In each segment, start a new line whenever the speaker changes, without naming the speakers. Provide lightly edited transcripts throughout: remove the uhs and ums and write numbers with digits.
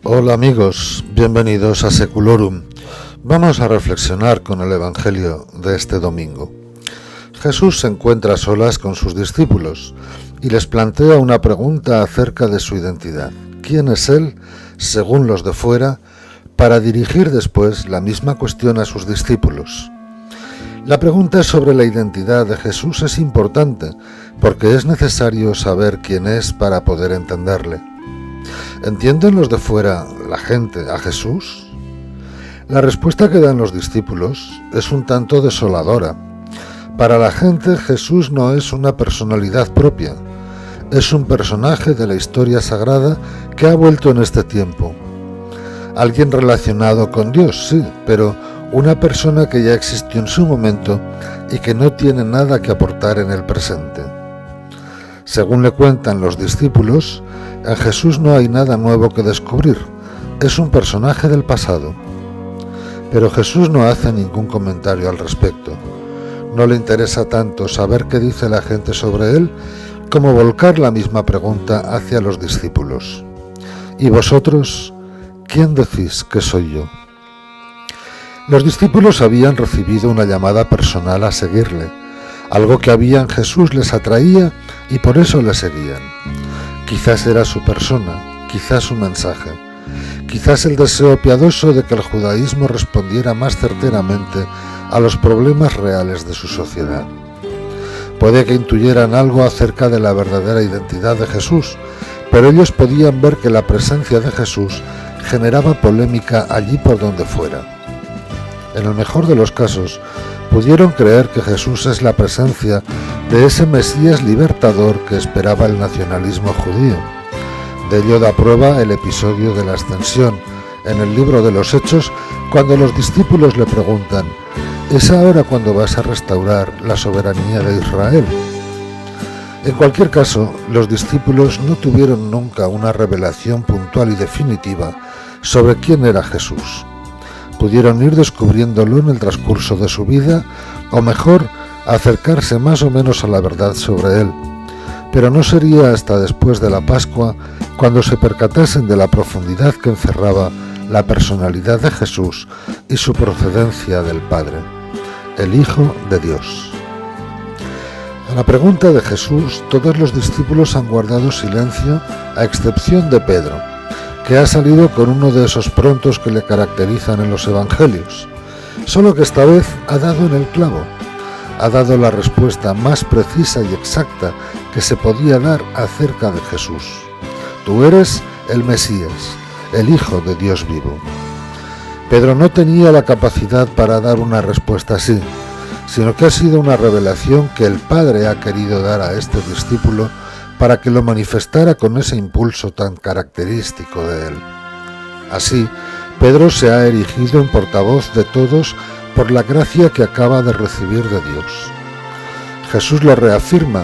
Hola amigos, bienvenidos a Seculorum. Vamos a reflexionar con el Evangelio de este domingo. Jesús se encuentra a solas con sus discípulos y les plantea una pregunta acerca de su identidad. ¿Quién es Él, según los de fuera, para dirigir después la misma cuestión a sus discípulos? La pregunta sobre la identidad de Jesús es importante porque es necesario saber quién es para poder entenderle. ¿Entienden los de fuera, la gente, a Jesús? La respuesta que dan los discípulos es un tanto desoladora. Para la gente, Jesús no es una personalidad propia, es un personaje de la historia sagrada que ha vuelto en este tiempo. Alguien relacionado con Dios, sí, pero una persona que ya existió en su momento y que no tiene nada que aportar en el presente. Según le cuentan los discípulos, en Jesús no hay nada nuevo que descubrir, es un personaje del pasado. Pero Jesús no hace ningún comentario al respecto. No le interesa tanto saber qué dice la gente sobre él, como volcar la misma pregunta hacia los discípulos. ¿Y vosotros, quién decís que soy yo? Los discípulos habían recibido una llamada personal a seguirle. Algo que había en Jesús les atraía y por eso le seguían. Quizás era su persona, quizás su mensaje, quizás el deseo piadoso de que el judaísmo respondiera más certeramente a los problemas reales de su sociedad. Puede que intuyeran algo acerca de la verdadera identidad de Jesús, pero ellos podían ver que la presencia de Jesús generaba polémica allí por donde fuera. En el mejor de los casos, pudieron creer que Jesús es la presencia de ese Mesías libertador que esperaba el nacionalismo judío. De ello da prueba el episodio de la ascensión en el libro de los Hechos, cuando los discípulos le preguntan: ¿es ahora cuando vas a restaurar la soberanía de Israel? En cualquier caso, los discípulos no tuvieron nunca una revelación puntual y definitiva sobre quién era Jesús. Pudieron ir descubriéndolo en el transcurso de su vida, o mejor, acercarse más o menos a la verdad sobre él. Pero no sería hasta después de la Pascua cuando se percatasen de la profundidad que encerraba la personalidad de Jesús y su procedencia del Padre, el Hijo de Dios. A la pregunta de Jesús, todos los discípulos han guardado silencio, a excepción de Pedro, que ha salido con uno de esos prontos que le caracterizan en los evangelios, solo que esta vez ha dado en el clavo, ha dado la respuesta más precisa y exacta que se podía dar acerca de Jesús. Tú eres el Mesías, el Hijo de Dios vivo. Pedro no tenía la capacidad para dar una respuesta así, sino que ha sido una revelación que el Padre ha querido dar a este discípulo para que lo manifestara con ese impulso tan característico de él. Así, Pedro se ha erigido en portavoz de todos por la gracia que acaba de recibir de Dios. Jesús lo reafirma,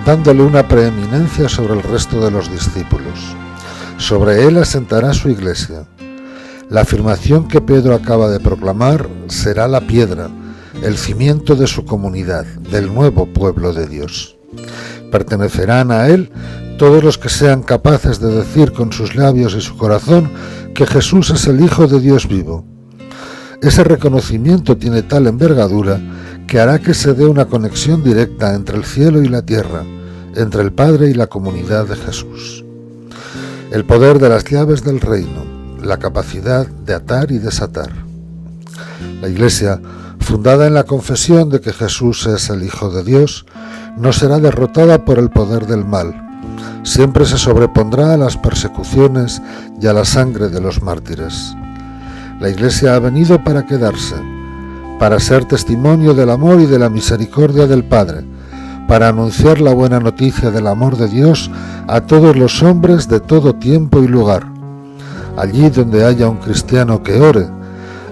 dándole una preeminencia sobre el resto de los discípulos. Sobre él asentará su iglesia. La afirmación que Pedro acaba de proclamar será la piedra, el cimiento de su comunidad, del nuevo pueblo de Dios. Pertenecerán a él todos los que sean capaces de decir con sus labios y su corazón que Jesús es el Hijo de Dios vivo. Ese reconocimiento tiene tal envergadura que hará que se dé una conexión directa entre el cielo y la tierra, entre el Padre y la comunidad de Jesús. El poder de las llaves del reino, la capacidad de atar y desatar. La Iglesia, fundada en la confesión de que Jesús es el Hijo de Dios, no será derrotada por el poder del mal. Siempre se sobrepondrá a las persecuciones y a la sangre de los mártires. La Iglesia ha venido para quedarse, para ser testimonio del amor y de la misericordia del Padre, para anunciar la buena noticia del amor de Dios a todos los hombres de todo tiempo y lugar. Allí donde haya un cristiano que ore,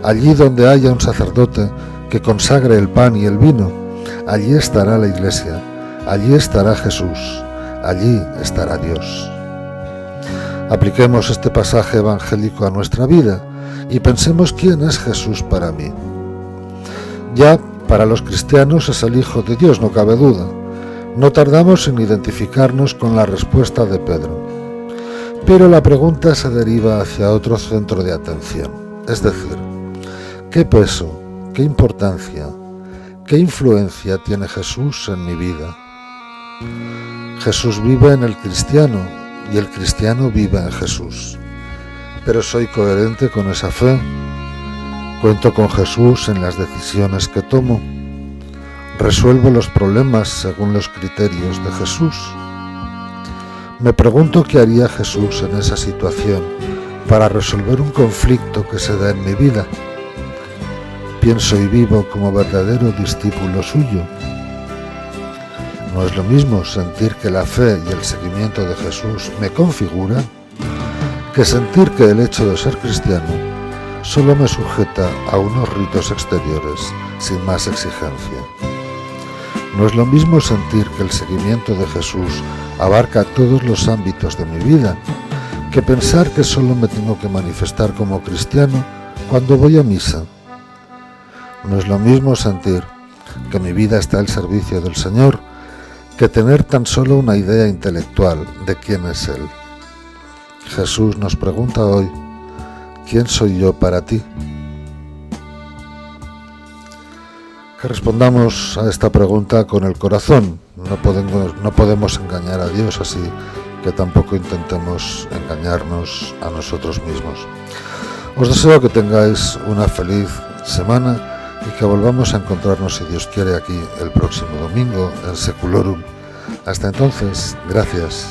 allí donde haya un sacerdote que consagre el pan y el vino, allí estará la Iglesia, allí estará Jesús, allí estará Dios. Apliquemos este pasaje evangélico a nuestra vida y pensemos quién es Jesús para mí. Ya para los cristianos es el Hijo de Dios, no cabe duda. No tardamos en identificarnos con la respuesta de Pedro. Pero la pregunta se deriva hacia otro centro de atención, es decir, ¿qué peso, qué importancia, qué influencia tiene Jesús en mi vida? Jesús vive en el cristiano y el cristiano vive en Jesús. Pero soy coherente con esa fe. Cuento con Jesús en las decisiones que tomo. Resuelvo los problemas según los criterios de Jesús. Me pregunto qué haría Jesús en esa situación para resolver un conflicto que se da en mi vida. Pienso y vivo como verdadero discípulo suyo. No es lo mismo sentir que la fe y el seguimiento de Jesús me configuran que sentir que el hecho de ser cristiano solo me sujeta a unos ritos exteriores sin más exigencia. No es lo mismo sentir que el seguimiento de Jesús abarca todos los ámbitos de mi vida que pensar que solo me tengo que manifestar como cristiano cuando voy a misa. No es lo mismo sentir que mi vida está al servicio del Señor que tener tan solo una idea intelectual de quién es Él. Jesús nos pregunta hoy, ¿quién soy yo para ti? Que respondamos a esta pregunta con el corazón. No podemos engañar a Dios, así que tampoco intentemos engañarnos a nosotros mismos. Os deseo que tengáis una feliz semana y que volvamos a encontrarnos, si Dios quiere, aquí el próximo domingo en Seculorum. Hasta entonces, gracias.